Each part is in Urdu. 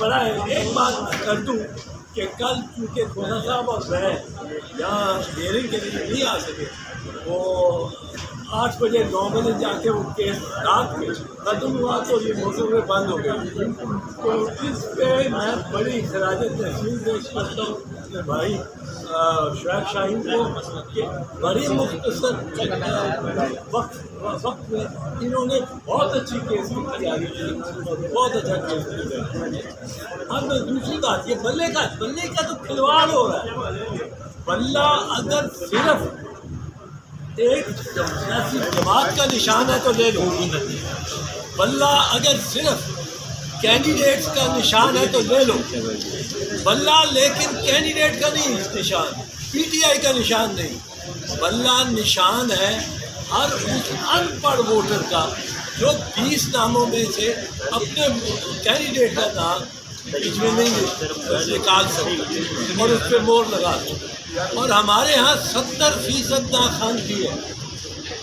بڑا ہے. ایک بات کر دوں کہ کل چونکہ کھوسا صاحب اور میں یہاں ہیئرنگ کے لیے نہیں آ سکے, وہ 8 بجے 9 بجے جا کے وہ کیس رات میں ختم ہوا تو یہ موٹر وے بند ہو گئی. تو اس پہ میں بڑی خراج تحسین پیش کرتا ہوں کہ بھائی شعیب شاہین کو کہ بڑی مختصر وقت میں انہوں نے بہت اچھی کیس کی تیاری کی, بہت اچھا کیس کیا. اب دوسری بات یہ بلے کا تو کھلواڑ ہو رہا ہے. بلہ اگر صرف ایک سیاسی جماعت کا نشان ہے تو لے لو, بلہ اگر صرف کینڈیڈیٹس کا نشان ہے تو لے لو, بلہ لیکن کینڈیڈیٹ کا نہیں نشان, پی ٹی آئی کا نشان نہیں. بلہ نشان ہے ہر اس ان پڑھ ووٹر کا جو 20 ناموں میں سے اپنے کینڈیڈیٹ کا نام اس میں نہیں نکال سکتے اور اس پہ مور لگا سکتے. اور ہمارے ہاں 70% ناخواندگی ہے.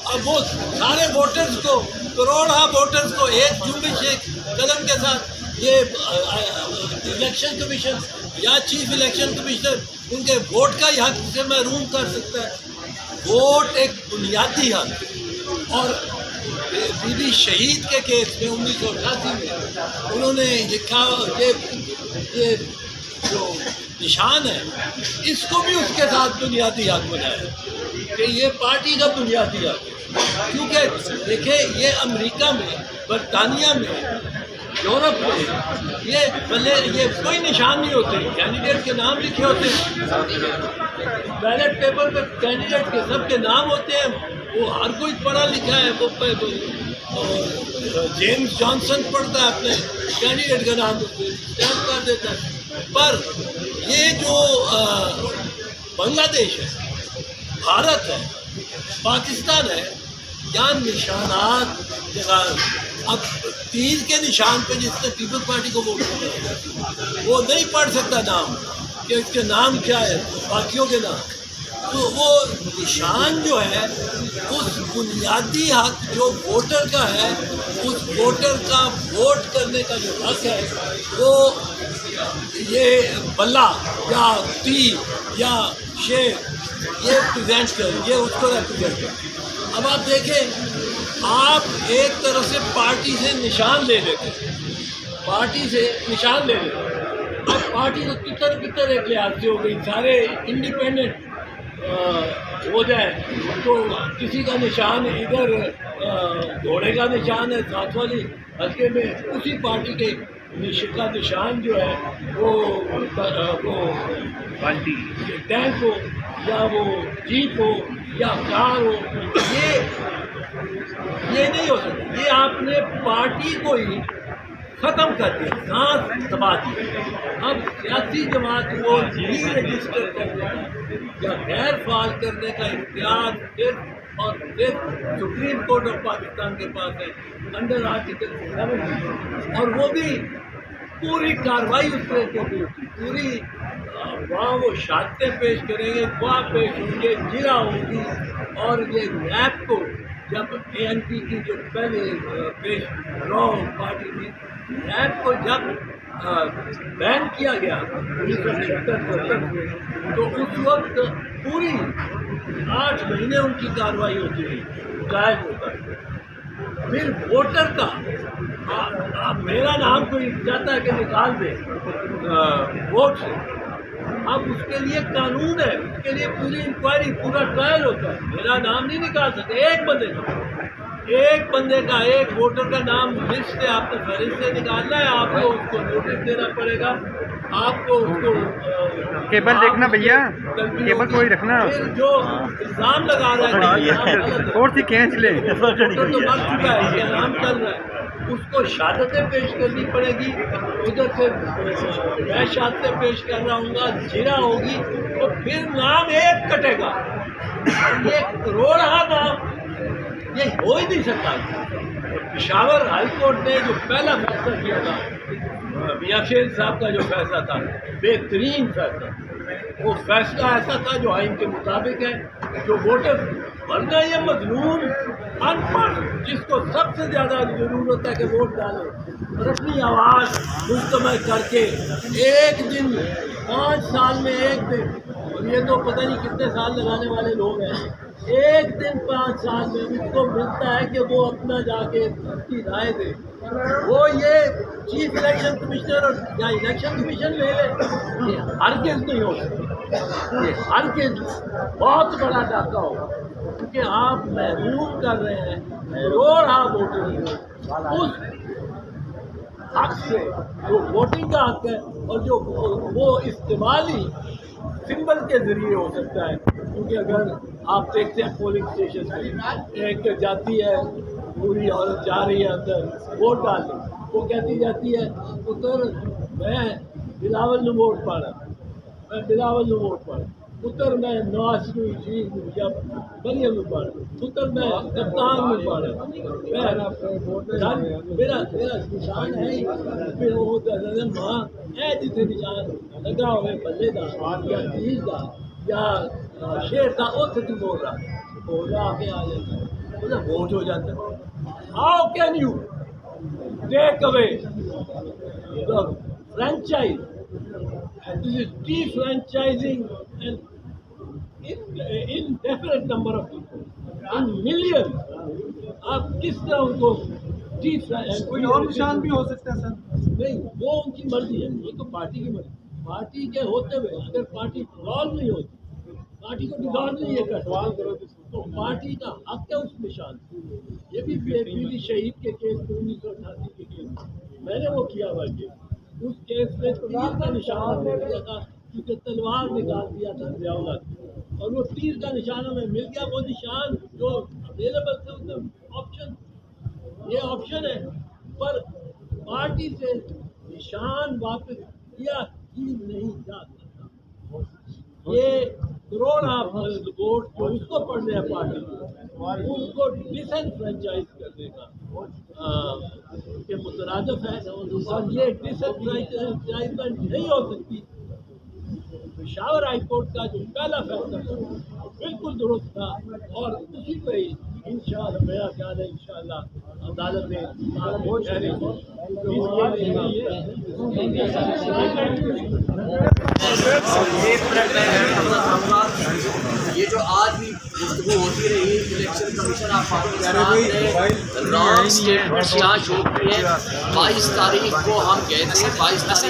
اب وہ سارے ووٹرز کو, کروڑہ ووٹرز کو ایک جنبش ایک قدم کے ساتھ یہ الیکشن کمیشن یا چیف الیکشن کمشنر ان کے ووٹ کا حق سے محروم کر سکتا ہے. ووٹ ایک بنیادی حق. اور بی بی شہید کے کیس میں 1988 میں انہوں نے لکھا یہ جو نشان ہے اس کو بھی اس کے ساتھ بنیادی حق بنایا کہ یہ پارٹی کا بنیادی حق ہے. کیونکہ دیکھیں یہ امریکہ میں, برطانیہ میں, یورپ میں یہ کوئی نشان نہیں ہوتے, کینڈیڈیٹ کے نام لکھے ہوتے ہیں, بیلٹ پیپر پہ کینڈیڈیٹ کے سب کے نام ہوتے ہیں, وہ ہر کوئی پڑھا لکھا ہے. وہ جیمز جانسن پڑھتا ہے اپنے کینڈیڈیٹ کا نام اسٹیمپ کر دیتا ہے. پر یہ جو بنگلہ دیش ہے, بھارت ہے, پاکستان ہے, یہاں نشانات اب تیر کے نشان پہ جس نے پیپلز پارٹی کو ووٹ کیا وہ نہیں پڑھ سکتا نام کہ اس کے نام کیا ہے, باقیوں کے نام. تو وہ نشان جو ہے اس بنیادی حق جو ووٹر کا ہے, اس ووٹر کا ووٹ کرنے کا جو حق ہے وہ یہ بلہ یا تیر یا شیر یہ پریزنٹ کرے, یہ اس کو ریپرزینٹ کرے. اب آپ دیکھیں, آپ ایک طرف سے پارٹی سے نشان لے لیتے, پارٹی سے نشان لے لیتے. اب پارٹی تو کتر ایک لحاظ سے ہو گئی, سارے انڈیپینڈنٹ ہو جائے تو کسی کا نشان ادھر گھوڑے کا نشان ہے ساتھ والی حلقے میں, اسی پارٹی کے کا نشان جو ہے وہ ٹینک ہو یا وہ جیپ ہو یا کار ہو, یہ نہیں ہو سکتا. یہ آپ نے پارٹی کو ہی ختم کر دیا, سانس دبا دی. اب سیاسی جماعت کو ری رجسٹر کرنے کا یا غیر فعال کرنے کا اختیار صرف اور صرف سپریم کورٹ آف پاکستان کے پاس ہے انڈر آرٹیکل 70, اور وہ بھی پوری کارروائی اس طرح کی ہوتی, پوری وہاں وہ شہادتیں پیش کریں گے, گواہ پیش ہوں گے, جرا ہوگی. اور یہ نیب کو جب اے این پی کی جو پہلے پیش رو پارٹی تھی, نیب کو جب بین کیا گیا 1976 میں, تو اس وقت پوری 8 مہینے ان کی کارروائی ہوتی رہی, قائم ہوتا ہے. پھر ووٹر کا میرا نام کوئی چاہتا ہے کہ نکال دے ووٹ سے, اب اس کے لیے قانون ہے, اس کے لیے پوری انکوائری, پورا ٹرائل ہوتا ہے. میرا نام نہیں نکال سکتے ایک بندے کا ایک ووٹر کا نام لسٹ سے آپ نے فہرست سے نکالنا ہے. آپ کو اس کو نوٹس دینا پڑے گا, آپ کو اس کو کیبل دیکھنا بھیا, کیبل کوئی رکھنا. جو الزام لگا رہا ہے اور سی کھینچ لے, تو مر چکا ہے, اس کا نام چل رہا ہے, اس کو شہادتیں پیش کرنی پڑے گی. ادھر سے میں شہادتیں پیش کر رہا ہوں گا, جرا ہوگی, تو پھر نام ایک کٹے گا. یہ کروڑہ نام یہ ہو ہی نہیں سکتا. پشاور ہائی کورٹ نے جو پہلا فیصلہ کیا تھا, میاں شیر صاحب کا جو فیصلہ تھا, بہترین فیصلہ, وہ فیصلہ ایسا تھا جو آئین کے مطابق ہے, جو ووٹر ورنہ یہ مظلوم ان پڑھ جس کو سب سے زیادہ ضرورت ہے کہ ووٹ ڈالے اور اپنی آواز مجتمع کر کے ایک دن 5 سال میں ایک دن، اور یہ تو پتہ نہیں کتنے سال لگانے والے لوگ ہیں، ایک دن 5 سال میں اس کو ملتا ہے کہ وہ اپنا جا کے اپنی رائے دے. وہ یہ چیف الیکشن کمشنر اور یا الیکشن کمیشن لے لے، یہ ہرگز نہیں ہو سکتا. یہ ہرگز بہت بڑا ڈاکہ ہوگا، کیونکہ آپ محروم کر رہے ہیں کروڑا ووٹر اس حق سے جو ووٹنگ کا حق ہے اور جو وہ استعمالی سمبل کے ذریعے ہو سکتا ہے. کیونکہ اگر آپ دیکھتے ہیں پولنگ اسٹیشن میں ایک جاتی ہے پوری عورت جا رہی ہے اندر ووٹ ڈالنے، وہ کہتی جاتی ہے پتر میں بلاول نو ووٹ پانا، میں بلاول نو ووٹ پانا، پتر میں نواز شریف یا مریم نو پانا، پتر میں کپتان نو پانا، میرا نشان ہے ہی پھر وہ ماں ہے جتنے نشان لگا ہوئے بلے دا یا تیز دا یا شیر دا اتنے تو بول رہا آگے آ جاتا ہے ووٹ ہو جاتا ہے. How can you take away the franchise? And this is defranchising an indefinite number of people, in millions. آپ کس طرح ان کو کوئی اور نشان بھی ہو سکتا ہے سر؟ نہیں، وہ ان کی مرضی ہے، وہ تو پارٹی کی مرضی. پارٹی کے ہوتے ہوئے اگر پارٹی ڈیزالو نہیں ہوتی، پارٹی کو ڈیزالو نہیں ہے کر سوال کرو تو پارٹی کا حق ہے اس نشان. یہ بھی پیلی شہید کے کیس میں 1988 کے کیس میں نے وہ کیا ہوا کیس، اس کیس میں تیر کا نشان مل گیا تھا کیونکہ تلوار نکال دیا تھا ضیاء اور وہ تیر کا نشان ہمیں مل گیا. وہ نشان جو اویلیبل تھے اس میں آپشن، یہ آپشن ہے، پر پارٹی سے نشان واپس کیا ہی نہیں جا سکتا. یہ کروڑا ووٹ جو اس کو پڑھنے ہیں پارٹی کو، اس کو ڈس فرینچائز کرنے کا کہ مترادف ہے، اور یہ ڈس فرینچائزمنٹ نہیں ہو سکتی. پشاور ہائی کورٹ کا جو پہلا فیصلہ تھا بالکل درست تھا، اور اسی پہ ہی انشاءاللہ میرا خیال ہے انشاءاللہ عدالت میں یہ جو آج بھی گفتگو ہوتی رہی الیکشن کمیشن آف پاکستان نے رانگ اسٹیٹمنٹس یہاں شو کی ہے. 22 تاریخ کو ہم گئے تھے، 22 تاریخ